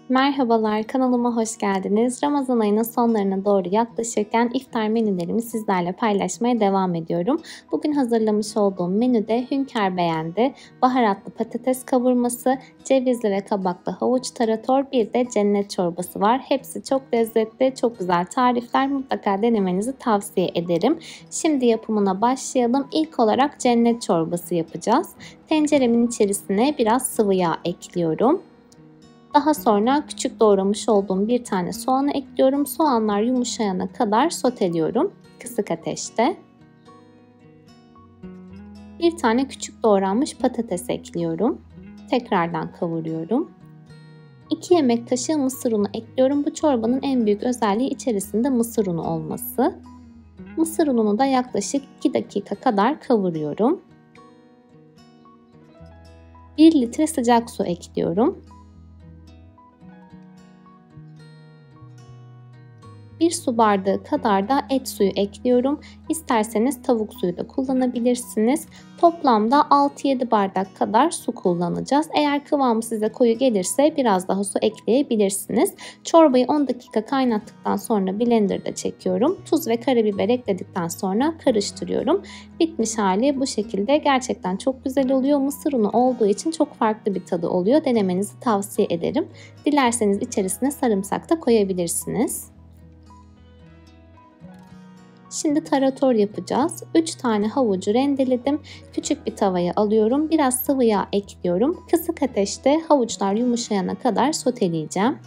Merhabalar, kanalıma hoş geldiniz. Ramazan ayının sonlarına doğru yaklaşırken iftar menülerimi sizlerle paylaşmaya devam ediyorum. Bugün hazırlamış olduğum menüde hünkâr beğendi, baharatlı patates kavurması, cevizli ve kabaklı havuç tarator, bir de cennet çorbası var. Hepsi çok lezzetli, çok güzel tarifler. Mutlaka denemenizi tavsiye ederim. Şimdi yapımına başlayalım. İlk olarak cennet çorbası yapacağız. Tenceremin içerisine biraz sıvı yağ ekliyorum. Daha sonra küçük doğramış olduğum bir tane soğanı ekliyorum. Soğanlar yumuşayana kadar soteliyorum kısık ateşte. Bir tane küçük doğranmış patates ekliyorum. Tekrardan kavuruyorum. 2 yemek kaşığı mısır unu ekliyorum. Bu çorbanın en büyük özelliği içerisinde mısır unu olması. Mısır ununu da yaklaşık 2 dakika kadar kavuruyorum. 1 litre sıcak su ekliyorum. 1 su bardağı kadar da et suyu ekliyorum. İsterseniz tavuk suyu da kullanabilirsiniz. Toplamda 6-7 bardak kadar su kullanacağız. Eğer kıvamı size koyu gelirse biraz daha su ekleyebilirsiniz. Çorbayı 10 dakika kaynattıktan sonra blenderda çekiyorum. Tuz ve karabiber ekledikten sonra karıştırıyorum. Bitmiş hali bu şekilde. Gerçekten çok güzel oluyor. Mısır unu olduğu için çok farklı bir tadı oluyor. Denemenizi tavsiye ederim. Dilerseniz içerisine sarımsak da koyabilirsiniz. Şimdi tarator yapacağız. 3 tane havucu rendeledim. Küçük bir tavaya alıyorum. Biraz sıvı yağ ekliyorum. Kısık ateşte havuçlar yumuşayana kadar soteleyeceğim.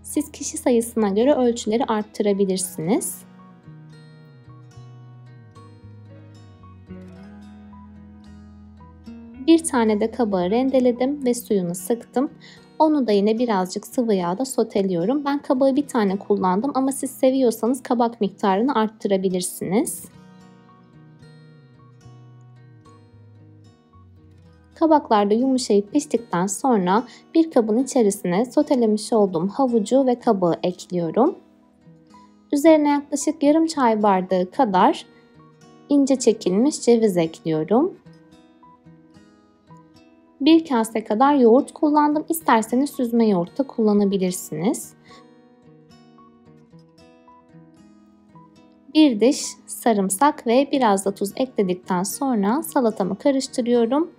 Siz kişi sayısına göre ölçüleri arttırabilirsiniz. Bir tane de kabağı rendeledim ve suyunu sıktım. Onu da yine birazcık sıvı yağda soteliyorum. Ben kabağı bir tane kullandım ama siz seviyorsanız kabak miktarını arttırabilirsiniz. Kabaklar da yumuşayıp piştikten sonra bir kabın içerisine sotelemiş olduğum havucu ve kabağı ekliyorum. Üzerine yaklaşık yarım çay bardağı kadar ince çekilmiş ceviz ekliyorum. Bir kase kadar yoğurt kullandım. İsterseniz süzme yoğurt da kullanabilirsiniz. Bir diş sarımsak ve biraz da tuz ekledikten sonra salatamı karıştırıyorum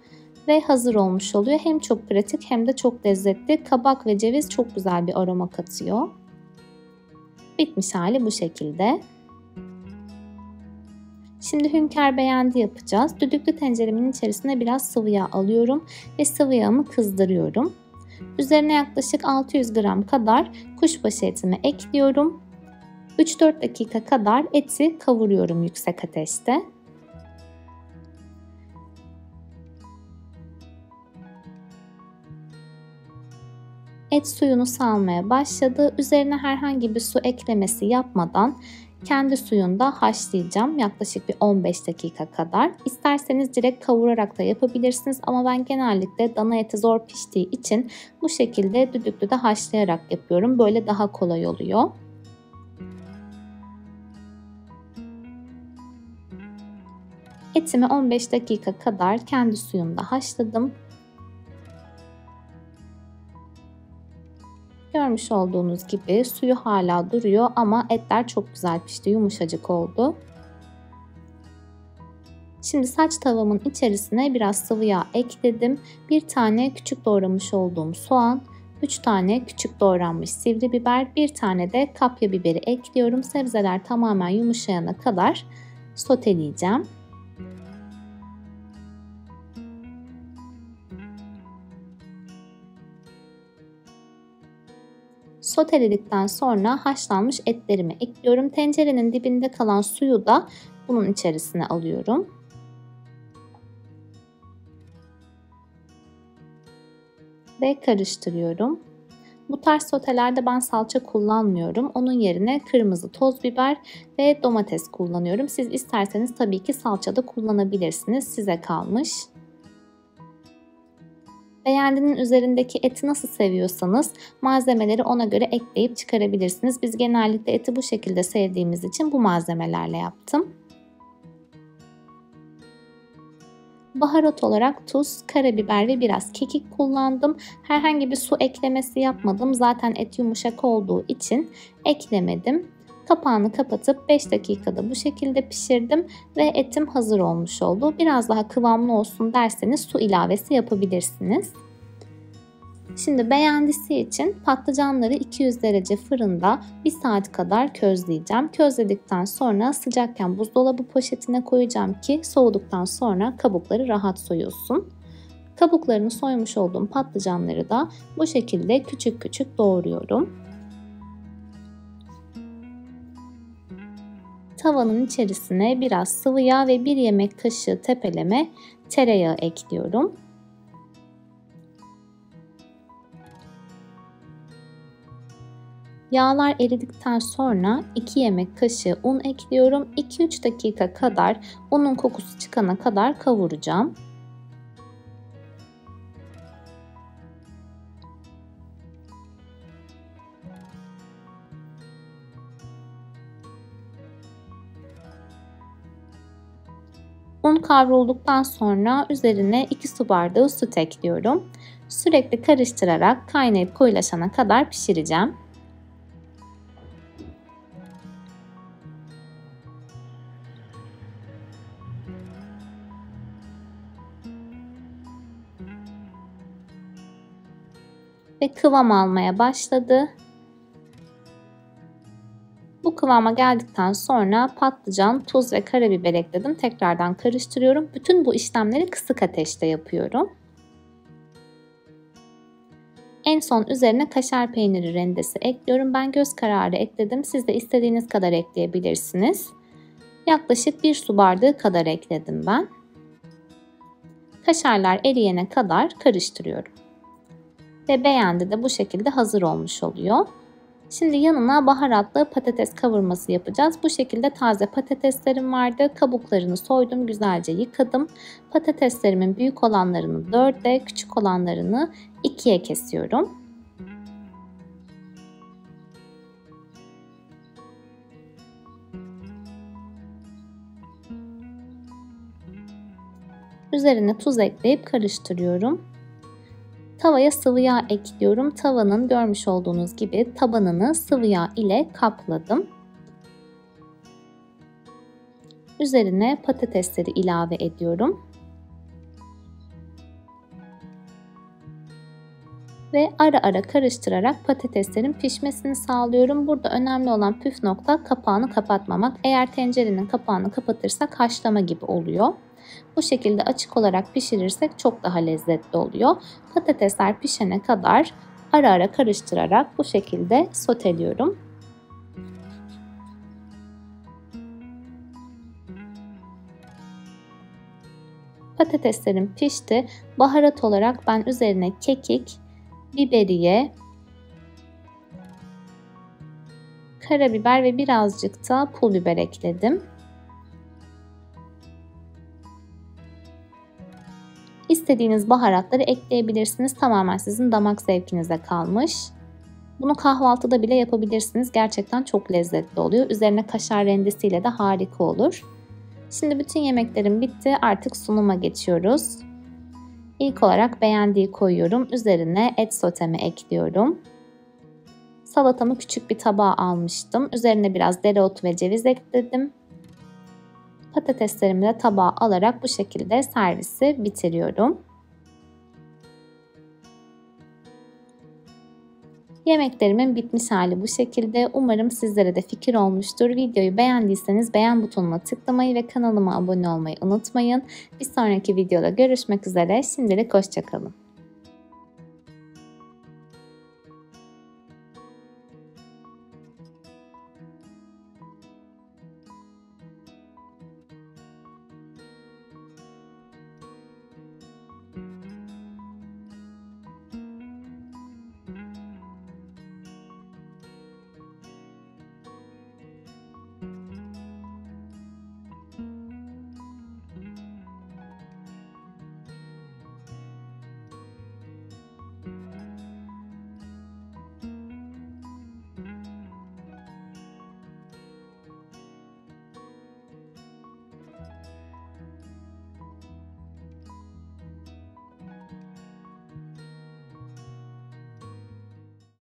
ve hazır olmuş oluyor. Hem çok pratik hem de çok lezzetli. Kabak ve ceviz çok güzel bir aroma katıyor. Bitmiş hali bu şekilde. Şimdi hünkâr beğendi yapacağız. Düdüklü tenceremin içerisine biraz sıvı yağ alıyorum ve sıvı yağımı kızdırıyorum. Üzerine yaklaşık 600 gram kadar kuşbaşı etimi ekliyorum. 3-4 dakika kadar eti kavuruyorum yüksek ateşte. Et suyunu salmaya başladı. Üzerine herhangi bir su eklemesi yapmadan kendi suyunda haşlayacağım yaklaşık bir 15 dakika kadar. İsterseniz direkt kavurarak da yapabilirsiniz ama ben genellikle dana eti zor piştiği için bu şekilde düdüklüde haşlayarak yapıyorum. Böyle daha kolay oluyor. Etimi 15 dakika kadar kendi suyumda haşladım. Görmüş olduğunuz gibi suyu hala duruyor ama etler çok güzel pişti, yumuşacık oldu. Şimdi saç tavamın içerisine biraz sıvı yağ ekledim. Bir tane küçük doğramış olduğum soğan, 3 tane küçük doğranmış sivri biber, bir tane de kapya biberi ekliyorum. Sebzeler tamamen yumuşayana kadar soteleyeceğim. Soteledikten sonra haşlanmış etlerimi ekliyorum. Tencerenin dibinde kalan suyu da bunun içerisine alıyorum. Ve karıştırıyorum. Bu tarz sotelerde ben salça kullanmıyorum. Onun yerine kırmızı toz biber ve domates kullanıyorum. Siz isterseniz tabii ki salça da kullanabilirsiniz. Size kalmış. Beğendinin üzerindeki eti nasıl seviyorsanız malzemeleri ona göre ekleyip çıkarabilirsiniz. Biz genellikle eti bu şekilde sevdiğimiz için bu malzemelerle yaptım. Baharat olarak tuz, karabiber ve biraz kekik kullandım. Herhangi bir su eklemesi yapmadım. Zaten et yumuşak olduğu için eklemedim. Kapağını kapatıp 5 dakikada bu şekilde pişirdim ve etim hazır olmuş oldu. Biraz daha kıvamlı olsun derseniz su ilavesi yapabilirsiniz. Şimdi beğendisi için patlıcanları 200 derece fırında 1 saat kadar közleyeceğim. Közledikten sonra sıcakken buzdolabı poşetine koyacağım ki soğuduktan sonra kabukları rahat soyulsun. Kabuklarını soymuş olduğum patlıcanları da bu şekilde küçük küçük doğruyorum. Tavanın içerisine biraz sıvı yağ ve 1 yemek kaşığı tepeleme tereyağı ekliyorum. Yağlar eridikten sonra 2 yemek kaşığı un ekliyorum. 2-3 dakika kadar unun kokusu çıkana kadar kavuracağım. Un kavrulduktan sonra üzerine 2 su bardağı süt ekliyorum. Sürekli karıştırarak kaynayıp koyulaşana kadar pişireceğim. Ve kıvam almaya başladı. Bu kıvama geldikten sonra patlıcan, tuz ve karabiber ekledim. Tekrardan karıştırıyorum. Bütün bu işlemleri kısık ateşte yapıyorum. En son üzerine kaşar peyniri rendesi ekliyorum. Ben göz kararı ekledim. Siz de istediğiniz kadar ekleyebilirsiniz. Yaklaşık 1 su bardağı kadar ekledim ben. Kaşarlar eriyene kadar karıştırıyorum. Ve beğendi de bu şekilde hazır olmuş oluyor. Şimdi yanına baharatlı patates kavurması yapacağız. Bu şekilde taze patateslerim vardı. Kabuklarını soydum, güzelce yıkadım. Patateslerimin büyük olanlarını 4'e, küçük olanlarını 2'ye kesiyorum. Üzerine tuz ekleyip karıştırıyorum. Tavaya sıvı yağ ekliyorum. Tavanın görmüş olduğunuz gibi tabanını sıvı yağ ile kapladım. Üzerine patatesleri ilave ediyorum. Ve ara ara karıştırarak patateslerin pişmesini sağlıyorum. Burada önemli olan püf nokta kapağını kapatmamak. Eğer tencerenin kapağını kapatırsak haşlama gibi oluyor. Bu şekilde açık olarak pişirirsek çok daha lezzetli oluyor. Patatesler pişene kadar ara ara karıştırarak bu şekilde soteliyorum. Patateslerim pişti. Baharat olarak ben üzerine kekik, biberiye, karabiber ve birazcık da pul biber ekledim. İstediğiniz baharatları ekleyebilirsiniz. Tamamen sizin damak zevkinize kalmış. Bunu kahvaltıda bile yapabilirsiniz. Gerçekten çok lezzetli oluyor. Üzerine kaşar rendesiyle de harika olur. Şimdi bütün yemeklerim bitti. Artık sunuma geçiyoruz. İlk olarak beğendiği koyuyorum. Üzerine et sotemi ekliyorum. Salatamı küçük bir tabağa almıştım. Üzerine biraz dereotu ve ceviz ekledim. Patateslerimi de tabağa alarak bu şekilde servisi bitiriyorum. Yemeklerimin bitmiş hali bu şekilde. Umarım sizlere de fikir olmuştur. Videoyu beğendiyseniz beğen butonuna tıklamayı ve kanalıma abone olmayı unutmayın. Bir sonraki videoda görüşmek üzere. Şimdilik hoşça kalın.